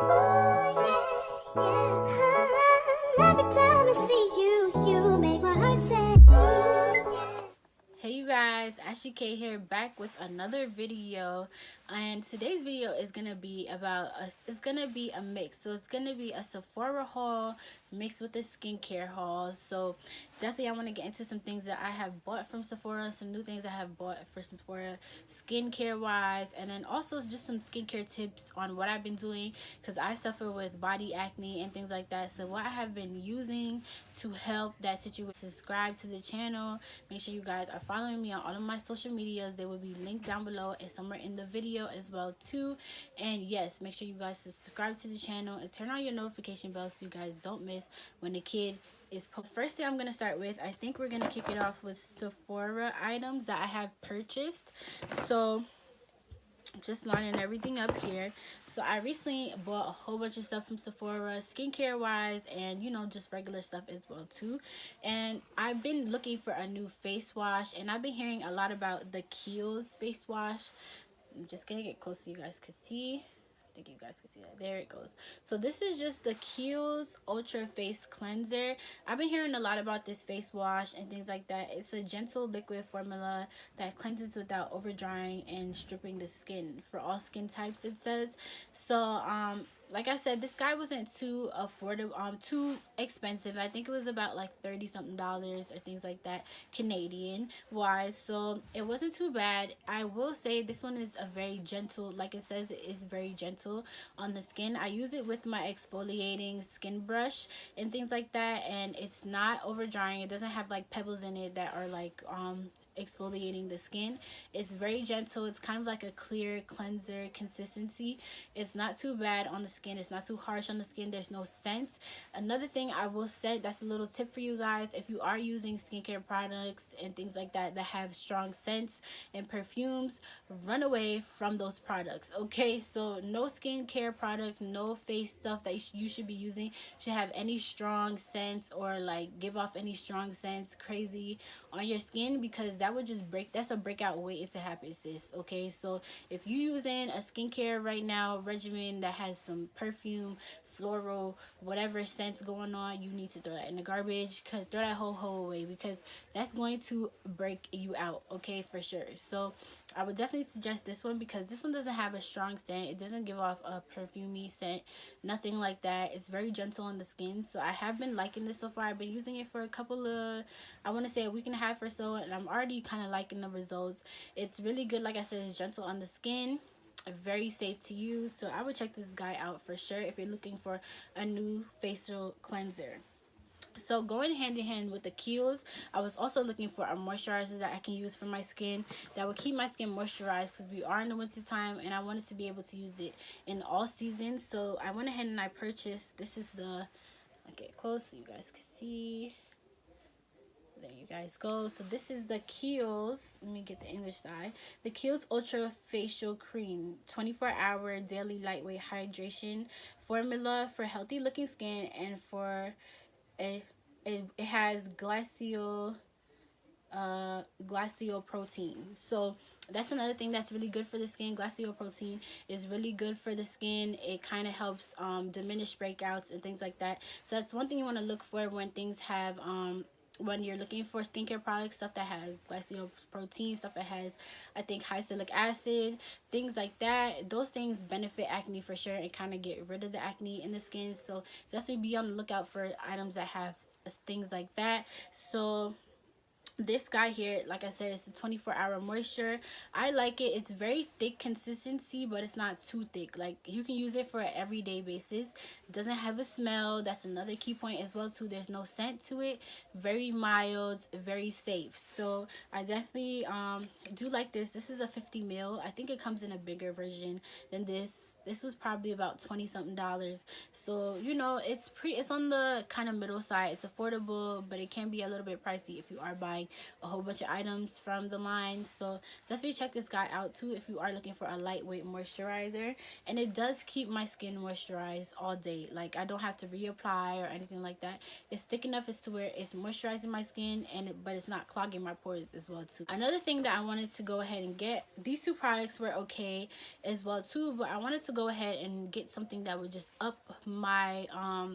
Ooh, yeah, yeah. Every time I see you, you make my heart say, ooh, yeah. Hey you guys, Ashley K here, back with another video, and today's video is gonna be about us. It's gonna be a mix, so it's gonna be a Sephora haul mixed with a skincare haul. So definitely I want to get into some things that I have bought from Sephora, some new things I have bought for Sephora skincare wise, and then also just some skincare tips on what I've been doing, because I suffer with body acne and things like that. So what I have been using to help that situation. Subscribe to the channel, make sure you guys are following me on all of my social medias. They will be linked down below and somewhere in the video as well too. And yes, make sure you guys subscribe to the channel and turn on your notification bell so you guys don't miss when the kid is first thing I'm gonna start with, I think we're gonna kick it off with Sephora items that I have purchased. So just lining everything up here. So I recently bought a whole bunch of stuff from Sephora, skincare wise, and you know, just regular stuff as well too. And I've been looking for a new face wash, and I've been hearing a lot about the Kiehl's face wash. I'm just gonna get close so you guys can see. I think you guys can see that. There it goes. So this is just the Kiehl's Ultra Face Cleanser. I've been hearing a lot about this face wash and things like that. It's a gentle liquid formula that cleanses without overdrying and stripping the skin for all skin types, it says. So like I said, this guy wasn't too affordable, too expensive. I think it was about like 30 something dollars or things like that, Canadian wise. So it wasn't too bad. I will say this one is a very gentle, like it says, it is very gentle on the skin. I use it with my exfoliating skin brush and things like that, and it's not over drying. It doesn't have like pebbles in it that are like exfoliating the skin. It's very gentle. It's kind of like a clear cleanser consistency. It's not too bad on the skin. It's not too harsh on the skin. There's no scent. Another thing I will say, that's a little tip for you guys, if you are using skincare products and things like that that have strong scents and perfumes, run away from those products. Okay, so no skincare product, no face stuff that you should be using should have any strong scents or like give off any strong scents crazy on your skin, because that would just that's a breakout waiting to happen, sis. Okay, so if you're using a skincare right now regimen that has some perfume, floral, whatever scents going on, you need to throw that in the garbage. Throw that whole away, because that's going to break you out, okay, for sure. So I would definitely suggest this one, because this one doesn't have a strong scent. It doesn't give off a perfumey scent, nothing like that. It's very gentle on the skin. So I have been liking this so far. I've been using it for a couple of, I want to say a week and a half or so, and I'm already kind of liking the results. It's really good. Like I said, it's gentle on the skin, very safe to use. So I would check this guy out for sure if you're looking for a new facial cleanser. So going hand in hand with the Kiehl's, I was also looking for a moisturizer that I can use for my skin that will keep my skin moisturized, because we are in the winter time and I wanted to be able to use it in all seasons. So I went ahead and I purchased, this is the, I'll get close so you guys can see. There you guys go. So this is the Kiehl's, let me get the English side, the Kiehl's Ultra Facial Cream 24-hour daily lightweight hydration formula for healthy looking skin, and for it has glacial protein. So that's another thing that's really good for the skin. Glacial protein is really good for the skin. It kind of helps diminish breakouts and things like that. So that's one thing you want to look for when things have when you're looking for skincare products, stuff that has glacial protein, stuff that has, I think, hyaluronic acid, things like that. Those things benefit acne for sure and kind of get rid of the acne in the skin. So definitely be on the lookout for items that have things like that. So this guy here, like I said, it's a 24-hour moisture. I like it. It's very thick consistency, but it's not too thick. Like, you can use it for an everyday basis. It doesn't have a smell. That's another key point as well too. There's no scent to it. Very mild, very safe. So I definitely do like this. This is a 50 ml. I think it comes in a bigger version than this. This was probably about 20 something dollars. So you know, it's on the kind of middle side. It's affordable, but it can be a little bit pricey if you are buying a whole bunch of items from the line. So definitely check this guy out too if you are looking for a lightweight moisturizer. And it does keep my skin moisturized all day. Like, I don't have to reapply or anything like that. It's thick enough as to where it's moisturizing my skin, and but it's not clogging my pores as well too. Another thing that I wanted to go ahead and get, these two products were okay as well too, but I wanted to to go ahead and get something that would just up my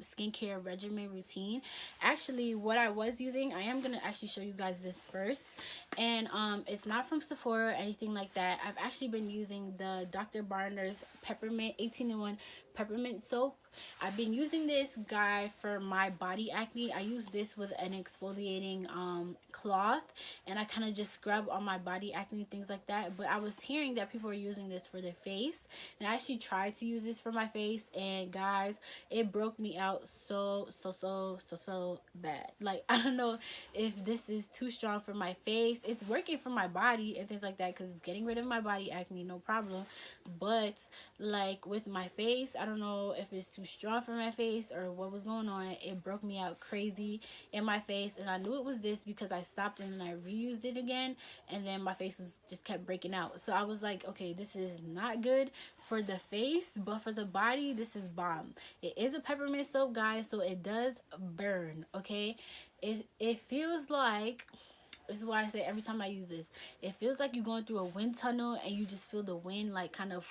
skincare regimen routine. Actually, what I was using, I am gonna actually show you guys this first, and it's not from Sephora or anything like that. I've actually been using the Dr. Barner's peppermint 18-in-1 peppermint soap. I've been using this guy for my body acne. I use this with an exfoliating cloth, and I kind of just scrub on my body acne, things like that. But I was hearing that people are using this for their face, and I actually tried to use this for my face, and guys, it broke me out so bad. Like, I don't know if this is too strong for my face. It's working for my body and things like that because it's getting rid of my body acne, no problem. But like with my face, I don't know if it's too strong for my face or what was going on. It broke me out crazy in my face, and I knew it was this because I stopped and then I reused it again, and then my face just kept breaking out. So I was like, okay, this is not good for the face, but for the body, this is bomb. It is a peppermint soap, guys, so it does burn. Okay, it feels like, this is why I say every time I use this, it feels like you're going through a wind tunnel and you just feel the wind like kind of,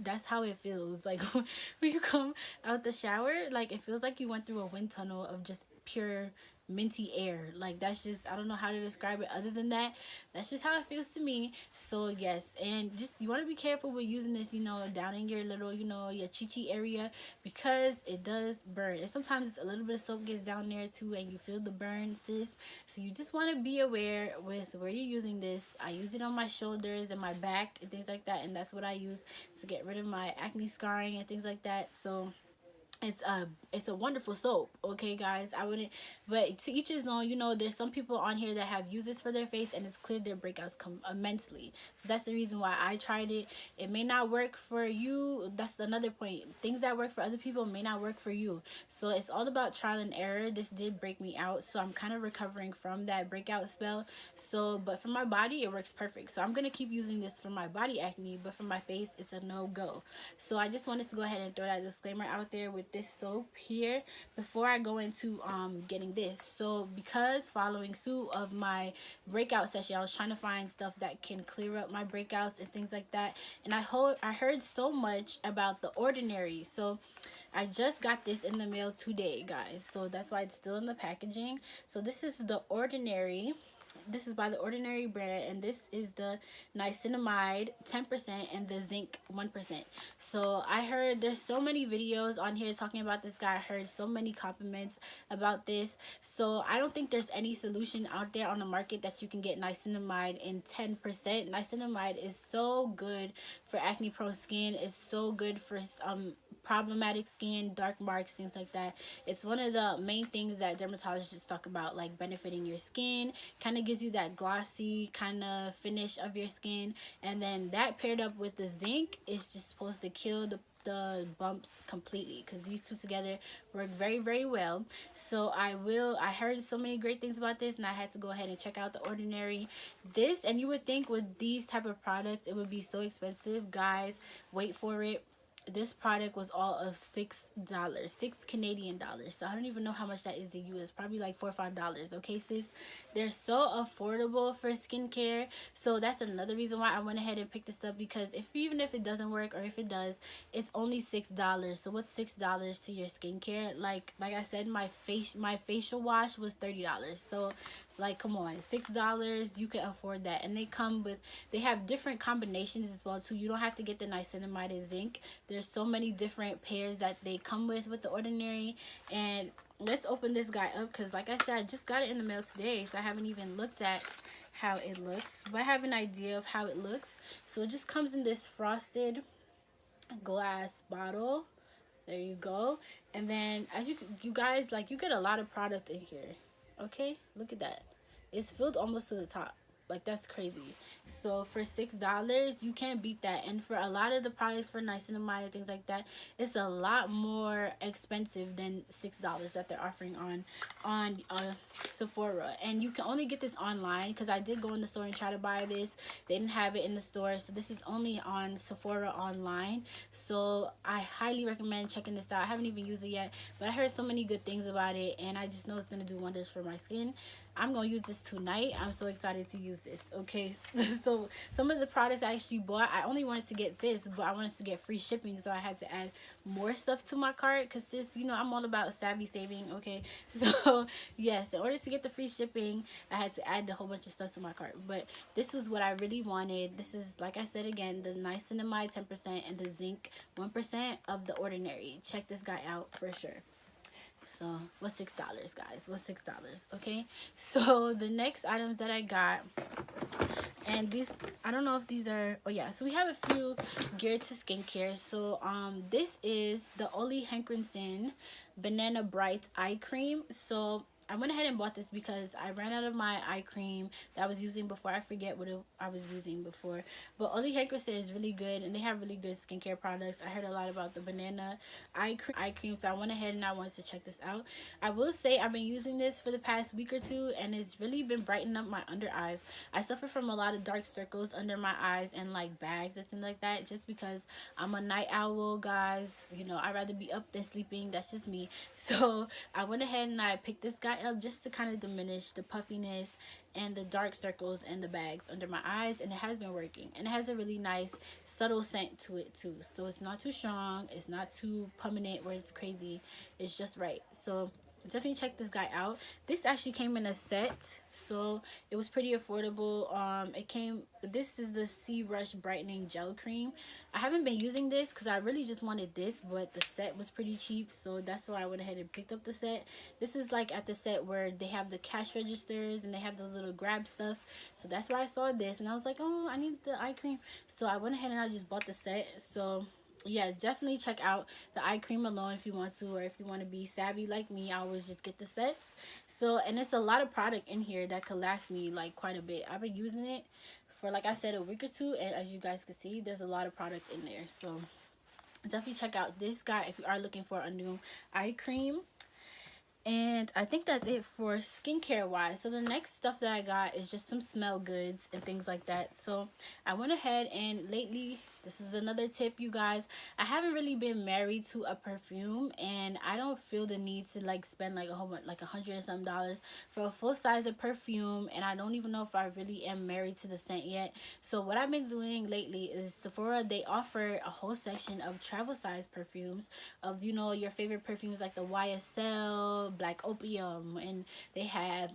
that's how it feels. Like when you come out the shower, like it feels like you went through a wind tunnel of just pure minty air. Like, that's just, I don't know how to describe it other than that. That's just how it feels to me. So yes, and just, you want to be careful with using this, you know, down in your little, you know, your chi area, because it does burn. And sometimes a little bit of soap gets down there too and you feel the burn, sis. So you just want to be aware with where you're using this. I use it on my shoulders and my back and things like that, and that's what I use to get rid of my acne scarring and things like that. So it's a wonderful soap, okay guys. I wouldn't, but to each his own. You know, there's some people on here that have used this for their face and it's cleared their breakouts immensely. So that's the reason why I tried it. It may not work for you. That's another point. Things that work for other people may not work for you. So it's all about trial and error. This did break me out, so I'm kind of recovering from that breakout spell. So, but for my body, it works perfect. So I'm gonna keep using this for my body acne, but for my face, it's a no-go. So I just wanted to go ahead and throw that disclaimer out there with this soap here before I go into getting this. So because following suit of my breakout session, I was trying to find stuff that can clear up my breakouts and things like that, and I heard so much about the Ordinary. So I just got this in the mail today, guys, so that's why it's still in the packaging. So this is the Ordinary. This is by the Ordinary brand, and this is the niacinamide 10% and the zinc 1%. So I heard there's so many videos on here talking about this guy. I heard so many compliments about this. So I don't think there's any solution out there on the market that you can get niacinamide in 10%. Niacinamide is so good for acne prone skin. It's so good for problematic skin, dark marks, things like that. It's one of the main things that dermatologists talk about, like benefiting your skin. Kind of gives you that glossy kind of finish of your skin, and then that paired up with the zinc is just supposed to kill the bumps completely, because these two together work very well. So I heard so many great things about this, and I had to go ahead and check out the Ordinary. This, and you would think with these type of products it would be so expensive, guys. Wait for it. This product was all of $6 Canadian dollars. So I don't even know how much that is in US. Probably like $4 or $5. Okay, sis, they're so affordable for skincare. So that's another reason why I went ahead and picked this up, because even if it doesn't work, or if it does, it's only $6. So what's $6 to your skincare? Like I said, my facial wash was $30. So like, come on, $6, you can afford that. And they have different combinations as well too. You don't have to get the niacinamide and zinc. There's so many different pairs that they come with the Ordinary. And let's open this guy up, because like I said, I just got it in the mail today, so I haven't even looked at how it looks, but I have an idea of how it looks. So it just comes in this frosted glass bottle. There you go. And then as you guys, like, you get a lot of product in here. Okay, look at that. It's filled almost to the top. Like, that's crazy. So for $6, you can't beat that. And for a lot of the products for niacinamide and things like that, it's a lot more expensive than $6 that they're offering on Sephora. And you can only get this online, because I did go in the store and try to buy this. They didn't have it in the store, so this is only on Sephora online. So I highly recommend checking this out. I haven't even used it yet, but I heard so many good things about it, and I just know it's going to do wonders for my skin. I'm gonna use this tonight. I'm so excited to use this. Okay, so some of the products I actually bought, I only wanted to get this, but I wanted to get free shipping, so I had to add more stuff to my cart, because this, you know, I'm all about savvy saving. Okay, so yes, in order to get the free shipping, I had to add a whole bunch of stuff to my cart. But this was what I really wanted. This is, like I said again, the niacinamide 10% and the zinc 1% of the ordinary. Check this guy out for sure. So what's $6, guys? What's $6? Okay, so the next items that I got, and these, I don't know if these are, oh yeah, so we have a few geared to skincare. So this is the Ole Henriksen Banana Bright eye cream. So I went ahead and bought this because I ran out of my eye cream that I was using before. I forget what I was using before. But Ole Henriksen is really good, and they have really good skincare products. I heard a lot about the banana eye cream, so I went ahead and I wanted to check this out. I will say I've been using this for the past week or two, and it's really been brightening up my under eyes. I suffer from a lot of dark circles under my eyes and like bags and things like that, just because I'm a night owl, guys. You know, I'd rather be up than sleeping. That's just me. So I went ahead and I picked this guy up just to kind of diminish the puffiness and the dark circles and the bags under my eyes, and it has been working. And it has a really nice subtle scent to it too, so it's not too strong, it's not too permanent where it's crazy, it's just right. So definitely check this guy out. This actually came in a set, so it was pretty affordable. This is the Sea Rush brightening gel cream. I haven't been using this because I really just wanted this, but the set was pretty cheap, so that's why I went ahead and picked up the set. This is like at the set where they have the cash registers and they have those little grab stuff, so that's why I saw this and I was like, oh, I need the eye cream, so I went ahead and I just bought the set. So yeah, definitely check out the eye cream alone if you want to, or if you want to be savvy like me, I always just get the sets. So, and it's a lot of product in here that could last me like quite a bit. I've been using it for, like I said, a week or two, and as you guys can see, there's a lot of product in there. So definitely check out this guy if you are looking for a new eye cream. And I think that's it for skincare wise. So the next stuff that I got is just some smell goods and things like that. So I went ahead and lately, this is another tip, you guys, I haven't really been married to a perfume, and I don't feel the need to like spend like a whole bunch, like $100 and some for a full size of perfume, and I don't even know if I really am married to the scent yet. So what I've been doing lately is Sephora, they offer a whole section of travel size perfumes of, you know, your favorite perfumes like the YSL, Black Opium, and they have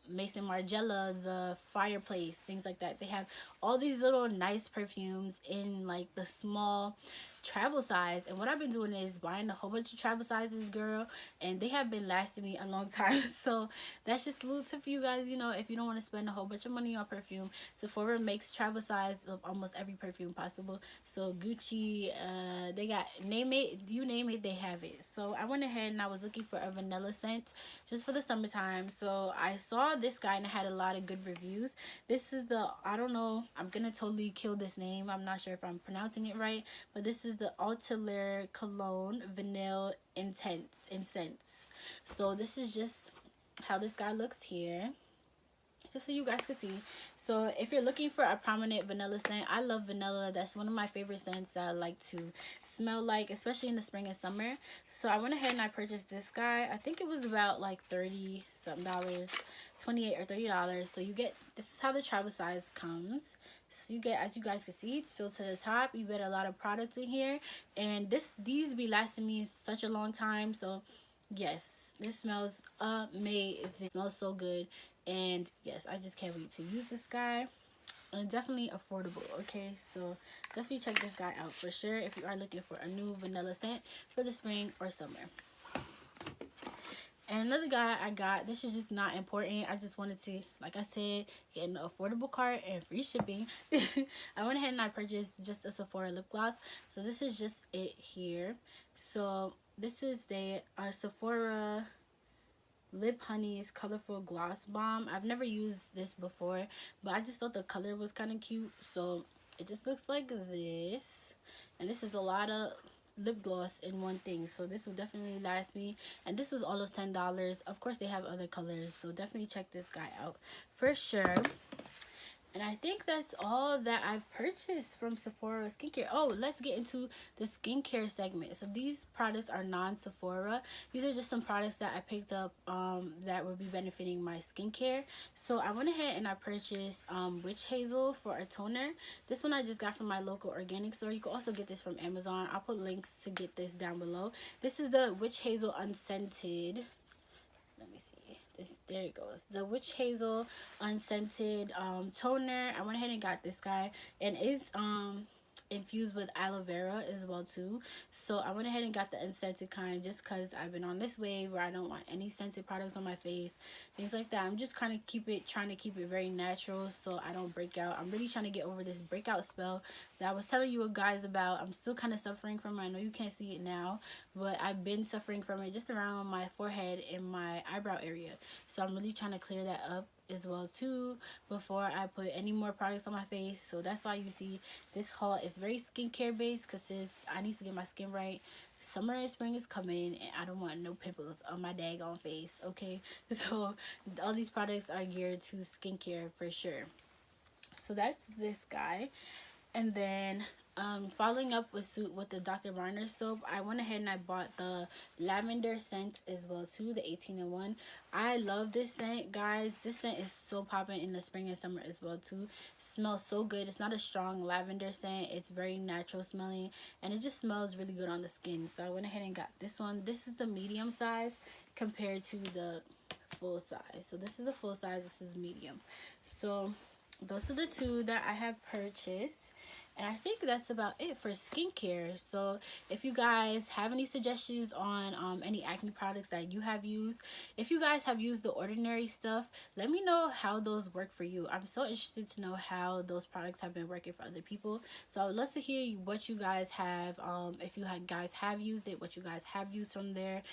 Mason Margiela, the Fireplace, things like that. They have all these little nice perfumes in like the small travel size, and what I've been doing is buying a whole bunch of travel sizes, girl, and they have been lasting me a long time. So that's just a little tip for you guys. You know, if you don't want to spend a whole bunch of money on perfume, Sephora makes travel size of almost every perfume possible. So Gucci, they got, name it, you name it, they have it. So I went ahead and I was looking for a vanilla scent just for the summertime. So I saw this guy and it had a lot of good reviews. This is the, I don't know, I'm gonna totally kill this name, I'm not sure if I'm pronouncing it right, but this is the Altair Cologne Vanilla Incense. So this is just how this guy looks here, just so you guys can see. So if you're looking for a prominent vanilla scent, I love vanilla. That's one of my favorite scents that I like to smell like, especially in the spring and summer. So I went ahead and I purchased this guy. I think it was about like $30 something, $28 or $30. So you get, this is how the travel size comes. So you get, as you guys can see, it's filled to the top. You get a lot of products in here, and these be lasting me such a long time. So yes, this smells amazing. It smells so good, and yes, I just can't wait to use this guy. And definitely affordable. Okay, so definitely check this guy out for sure if you are looking for a new vanilla scent for the spring or summer. And another guy I got, this is just not important, I just wanted to, like I said, get an affordable cart and free shipping. I went ahead and I purchased just a Sephora lip gloss. So this is just it here. So this is the Sephora Lip Honey's Colorful Gloss Bomb. I've never used this before, but I just thought the color was kind of cute. So it just looks like this, and this is a lot of lip gloss in one thing, so this will definitely last me. And this was all of $10. Of course they have other colors, so definitely check this guy out for sure. And I think that's all that I've purchased from Sephora skincare. Oh, let's get into the skincare segment. So these products are non-Sephora. These are just some products that I picked up that will be benefiting my skincare. So I went ahead and I purchased Witch Hazel for a toner. This one I just got from my local organic store. You can also get this from Amazon. I'll put links to get this down below. This is the Witch Hazel Unscented. Let me see this. There it goes, the Witch Hazel Unscented toner. I went ahead and got this guy, and it's infused with aloe vera as well too. So I went ahead and got the unscented kind just because I've been on this wave where I don't want any scented products on my face, things like that. I'm just trying to keep it very natural so I don't break out. I'm really trying to get over this breakout spell that I was telling you guys about. I'm still kind of suffering from it. I know you can't see it now, but I've been suffering from it just around my forehead and my eyebrow area. So I'm really trying to clear that up as well too before I put any more products on my face. So that's why you see this haul is very skincare based, because I need to get my skin right. Summer and spring is coming and I don't want no pimples on my daggone face, okay? So all these products are geared to skincare for sure. So that's this guy. And then following up with the Dr. Bronner soap, I went ahead and I bought the lavender scent as well too, the 18-in-1. I love this scent, guys. This scent is so popping in the spring and summer as well too. Smells so good. It's not a strong lavender scent. It's very natural smelling, and it just smells really good on the skin. So I went ahead and got this one. This is the medium size compared to the full size. So this is the full size, this is medium. So those are the two that I have purchased. And I think that's about it for skincare. So if you guys have any suggestions on any acne products that you have used, if you guys have used the Ordinary stuff, let me know how those work for you. I'm so interested to know how those products have been working for other people. So I would love to hear what you guys have, if you guys have used it, what you guys have used from their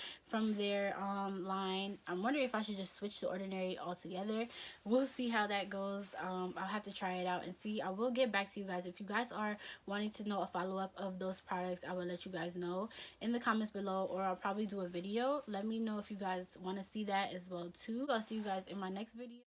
line. I'm wondering if I should just switch to Ordinary altogether. We'll see how that goes. I'll have to try it out and see. I will get back to you guys. If you guys are wanting to know a follow-up of those products, I will let you guys know in the comments below, or I'll probably do a video. Let me know if you guys want to see that as well too. I'll see you guys in my next video.